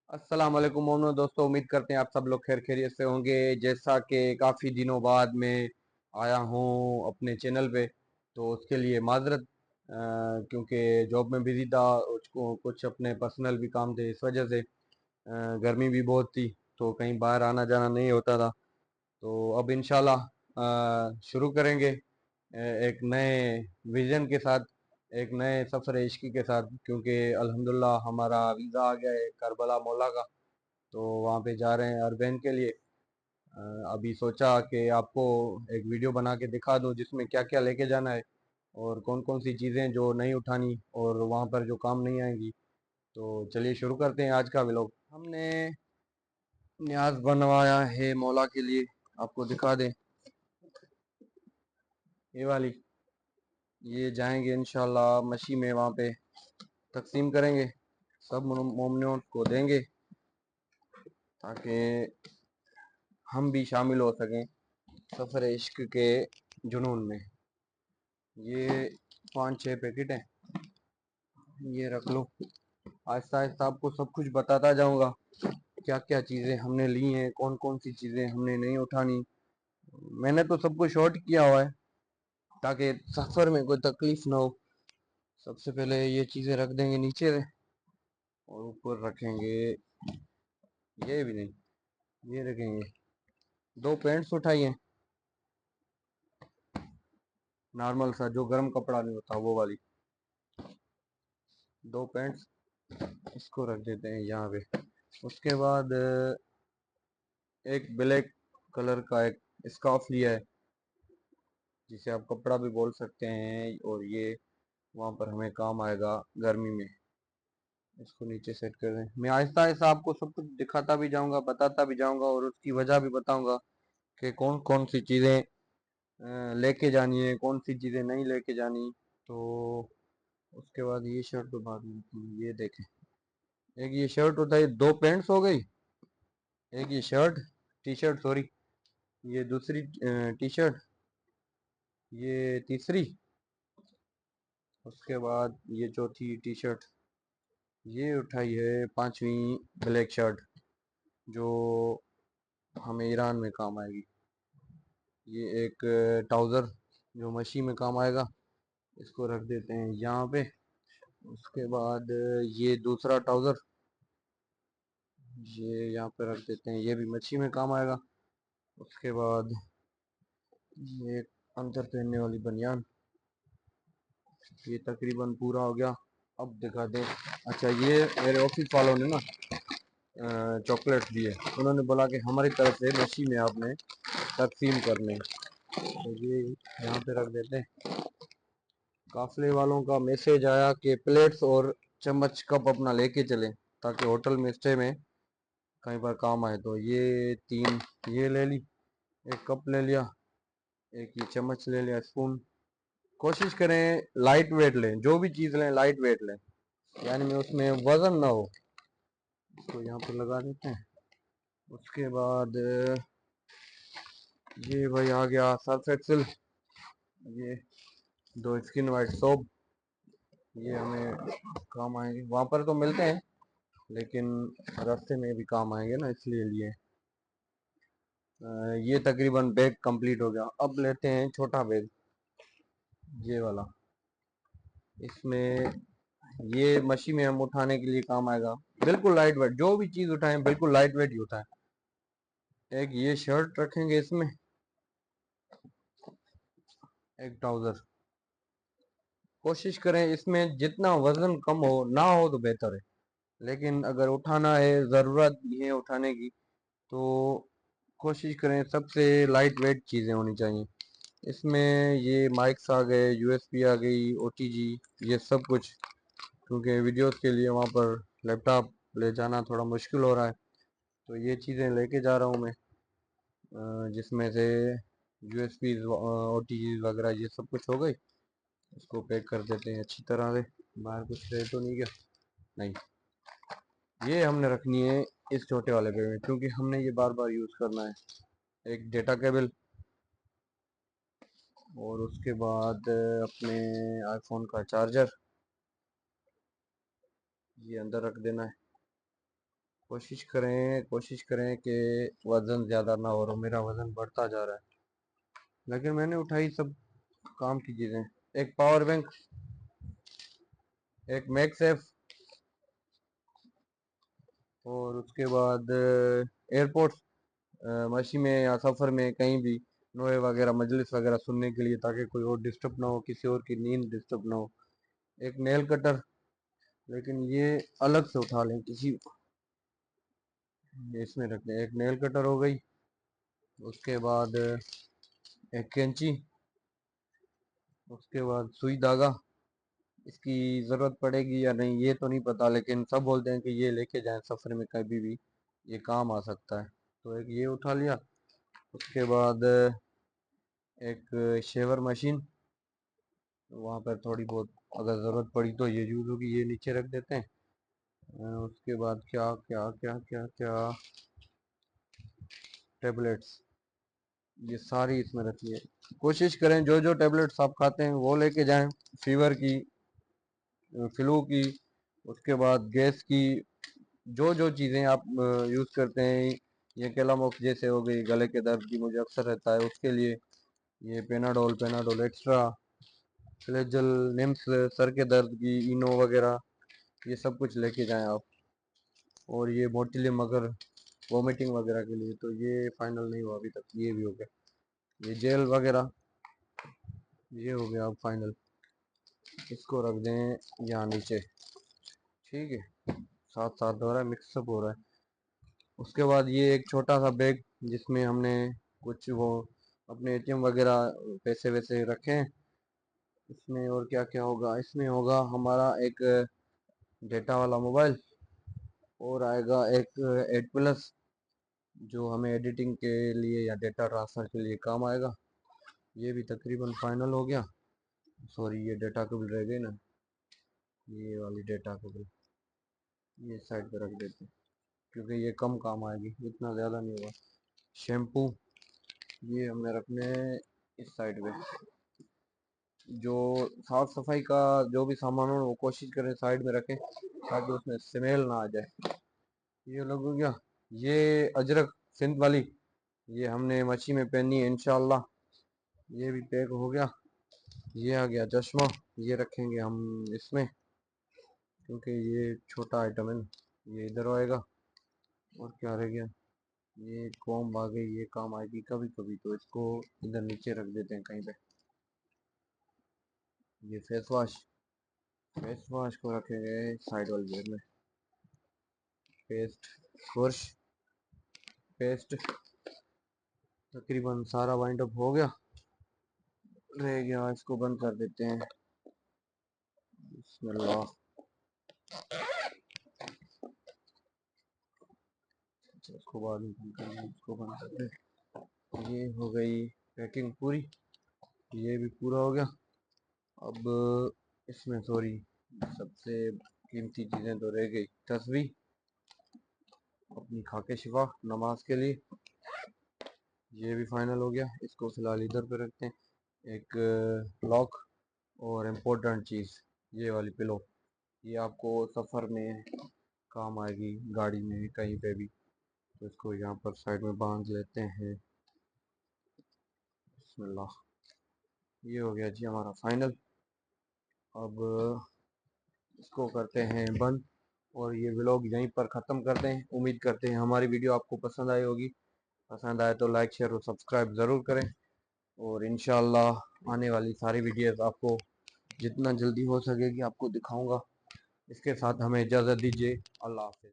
अस्सलाम वालेकुम मोमनो दोस्तों, उम्मीद करते हैं आप सब लोग खैर खैरियत से होंगे। जैसा कि काफ़ी दिनों बाद मैं आया हूँ अपने चैनल पे, तो उसके लिए माजरत, क्योंकि जॉब में बिजी था, उसको कुछ अपने पर्सनल भी काम थे, इस वजह से गर्मी भी बहुत थी, तो कहीं बाहर आना जाना नहीं होता था। तो अब इंशाल्लाह शुरू करेंगे एक नए विज़न के साथ, एक नए सफ़र इश्की के साथ, क्योंकि अल्हम्दुलिल्लाह हमारा वीज़ा आ गया है करबला मौला का। तो वहाँ पे जा रहे हैं अरबैन के लिए। अभी सोचा कि आपको एक वीडियो बना के दिखा दूँ जिसमें क्या क्या लेके जाना है और कौन कौन सी चीज़ें जो नहीं उठानी और वहाँ पर जो काम नहीं आएंगी। तो चलिए शुरू करते हैं आज का व्लॉग। हमने न्याज बनवाया है मौला के लिए, आपको दिखा दें, ये वाली। ये जाएंगे इंशाल्लाह मशी में, वहाँ पे तकसीम करेंगे, सब मोमनों को देंगे ताकि हम भी शामिल हो सकें सफ़र इश्क के जुनून में। ये 5-6 पैकेट हैं, ये रख लो। आहिस्ता आहिस्ता आपको सब कुछ बताता जाऊंगा, क्या क्या चीज़ें हमने ली हैं, कौन कौन सी चीज़ें हमने नहीं उठानी। मैंने तो सब कुछ शॉर्ट किया हुआ है ताकि सफ़र में कोई तकलीफ ना हो। सबसे पहले ये चीज़ें रख देंगे नीचे और ऊपर रखेंगे, ये भी नहीं, ये रखेंगे। 2 पैंट्स उठाइए, नॉर्मल सा जो गर्म कपड़ा नहीं होता वो वाली 2 पैंट्स, इसको रख देते हैं यहाँ पे। उसके बाद एक ब्लैक कलर का एक स्कार्फ लिया है, जिसे आप कपड़ा भी बोल सकते हैं, और ये वहाँ पर हमें काम आएगा गर्मी में। इसको नीचे सेट कर दें। मैं आहिस्ता आहिस्ता आपको सब कुछ दिखाता भी जाऊंगा, बताता भी जाऊंगा, और उसकी वजह भी बताऊंगा कि कौन कौन सी चीज़ें लेके जानी है, कौन सी चीज़ें नहीं लेके जानी। तो उसके बाद ये शर्ट तो बाद में, ये देखें, एक ये शर्ट होता है, 2 पैंट्स हो गई, एक ये शर्ट, टी शर्ट सॉरी, ये दूसरी टी शर्ट, ये तीसरी, उसके बाद ये चौथी टी शर्ट, ये उठाई है पांचवी ब्लैक शर्ट, जो हमें ईरान में काम आएगी। ये एक ट्राउज़र जो मशीन में काम आएगा, इसको रख देते हैं यहाँ पे। उसके बाद ये दूसरा ट्राउज़र, ये यहाँ पे रख देते हैं, ये भी मच्छी में काम आएगा। उसके बाद ये अंदर पहनने वाली बनियान, ये तकरीबन पूरा हो गया। अब दिखा दें, अच्छा ये मेरे ऑफिस वालों ने ना चॉकलेट दिए, उन्होंने बोला कि हमारी तरफ से मच्छी में आपने तकसीम करने, तो ये यहाँ पे रख देते हैं। काफिले वालों का मैसेज आया कि प्लेट्स और चम्मच कप अपना लेके चलें, ताकि होटल में स्टे में कहीं पर काम आए। तो ये 3 ये ले ली, एक कप ले लिया, एक ये चम्मच ले लिया, स्पून। कोशिश करें लाइट वेट लें, जो भी चीज़ लें लाइट वेट लें, यानी में उसमें वजन ना हो। इसको यहाँ पर लगा देते हैं। उसके बाद ये भाई आ गया सर्फ एक्सेल, ये 2 स्किन वाइट सोप, ये हमें काम आएंगे, वहाँ पर तो मिलते हैं लेकिन रास्ते में भी काम आएंगे ना, इसलिए लिए। ये तकरीबन बैग कंप्लीट हो गया। अब लेते हैं छोटा बैग, ये वाला। इसमें ये मशीन में हम उठाने के लिए काम आएगा, बिल्कुल लाइट वेट, जो भी चीज़ उठाएं बिल्कुल लाइट वेट ही उठाएं। एक ये शर्ट रखेंगे इसमें, एक ट्राउज़र। कोशिश करें इसमें जितना वजन कम हो ना हो तो बेहतर है, लेकिन अगर उठाना है, ज़रूरत है उठाने की, तो कोशिश करें सबसे लाइट वेट चीज़ें होनी चाहिए। इसमें ये माइक्स आ गए, यूएसबी आ गई, ओटीजी, ये सब कुछ, क्योंकि वीडियोस के लिए वहाँ पर लैपटॉप ले जाना थोड़ा मुश्किल हो रहा है, तो ये चीज़ें लेके जा रहा हूँ मैं, जिसमें से यूएसबी, ओटीजी वगैरह ये सब कुछ हो गई। इसको पैक कर देते हैं अच्छी तरह से, बाहर कुछ रह तो नहीं गया, नहीं। ये हमने रखनी है इस छोटे वाले बैग में, क्योंकि हमने ये बार बार यूज़ करना है। एक डेटा केबल, और उसके बाद अपने आईफोन का चार्जर, ये अंदर रख देना है। कोशिश करें कि वज़न ज़्यादा ना हो, और मेरा वज़न बढ़ता जा रहा है, लेकिन मैंने उठाई सब काम की चीज़ें। एक पावर बैंक, एक मैगसेफ, और उसके बाद एयरपोर्ट्स, मशी में या सफ़र में कहीं भी नोए वगैरह मजलिस वगैरह सुनने के लिए, ताकि कोई और डिस्टर्ब ना हो, किसी और की नींद डिस्टर्ब ना हो। एक नेल कटर, लेकिन ये अलग से उठा लें किसी, इसमें रख दें। एक नेल कटर हो गई, उसके बाद एक कैंची, उसके बाद सुई धागा। इसकी ज़रूरत पड़ेगी या नहीं ये तो नहीं पता, लेकिन सब बोलते हैं कि ये लेके जाएं सफ़र में, कभी भी ये काम आ सकता है। तो एक ये उठा लिया। उसके बाद एक शेवर मशीन, वहाँ पर थोड़ी बहुत अगर ज़रूरत पड़ी तो ये यूज़ होगी, ये नीचे रख देते हैं। उसके बाद क्या क्या क्या क्या क्या, टेबलेट्स, ये सारी इसमें रखिए। कोशिश करें जो जो टेबलेट्स आप खाते हैं वो लेके जाएं, फीवर की, फ्लू की, उसके बाद गैस की, जो जो चीज़ें आप यूज़ करते हैं। ये केलामॉक्स जैसे हो गई, गले के दर्द की मुझे अक्सर रहता है, उसके लिए ये Panadol, Panadol extra, Flagyl, NIMS, sir के दर्द की, इनो वगैरह, ये सब कुछ लेके जाएं आप। और ये मोटिलिम अगर वोमिटिंग वगैरह के लिए, तो ये फाइनल नहीं हुआ अभी तक, ये भी हो गया। ये जेल वगैरह, ये हो गया अब फाइनल। इसको रख दें यहाँ नीचे, ठीक है। साथ साथ हो रहा है, मिक्सअप हो रहा है। उसके बाद ये एक छोटा सा बैग, जिसमें हमने कुछ वो अपने एटीएम वगैरह पैसे वैसे रखे हैं इसमें। और क्या क्या होगा इसमें, होगा हमारा एक डेटा वाला मोबाइल, और आएगा एक 8 प्लस, जो हमें एडिटिंग के लिए या डेटा ट्रांसफ़र के लिए काम आएगा। ये भी तकरीबन फाइनल हो गया। सॉरी, ये डेटा केबल रह गई ना, ये वाली डेटा केबल, ये साइड पे रख देते हैं, क्योंकि ये कम काम आएगी, इतना ज़्यादा नहीं होगा। शैम्पू, ये हमें रखने हैं इस साइड पे। जो साफ सफाई का जो भी सामान हो वो कोशिश करें साइड में रखें, ताकि उसमें स्मेल ना आ जाए। ये अलग हो गया। ये अजरक सिंध वाली, ये हमने मच्छी में पहनी है इंशाल्लाह, ये भी पैक हो गया। ये आ गया चश्मा, ये रखेंगे हम इसमें, क्योंकि ये छोटा आइटम है ना, ये इधर आएगा। और क्या रह गया, ये कॉम्ब आ गई, ये काम आएगी कभी कभी, तो इसको इधर नीचे रख देते हैं कहीं पे। ये फेस वॉश, फेस वॉश को रखेंगे साइड वाली जेब में। पेस्ट, फुर्श, पेस्ट, तकरीबन सारा वाइंड अप हो गया। रह गया, इसको बंद कर देते हैं। बिस्मिल्लाह। इसको बाद में बंद कर दें, इसको बंद कर दें। ये हो गई पैकिंग पूरी, ये भी पूरा हो गया। अब इसमें सॉरी, सबसे कीमती चीज़ें तो रह गई। तस्बीह, अपनी खाके शिफा नमाज के लिए, ये भी फाइनल हो गया। इसको फिलहाल इधर पे रखते हैं। एक लॉक, और इम्पोर्टेंट चीज़ ये वाली पिलो, ये आपको सफ़र में काम आएगी, गाड़ी में कहीं पे भी। तो इसको यहाँ पर साइड में बांध लेते हैं। बिस्मिल्लाह। ये हो गया जी हमारा फाइनल। अब इसको करते हैं बंद, और ये व्लॉग यहीं पर ख़त्म करते हैं। उम्मीद करते हैं हमारी वीडियो आपको पसंद आई होगी। पसंद आए तो लाइक, शेयर और सब्सक्राइब ज़रूर करें, और इंशाल्लाह आने वाली सारी वीडियोस आपको जितना जल्दी हो सकेगी आपको दिखाऊंगा। इसके साथ हमें इजाज़त दीजिए। अल्लाह हाफ़िज़।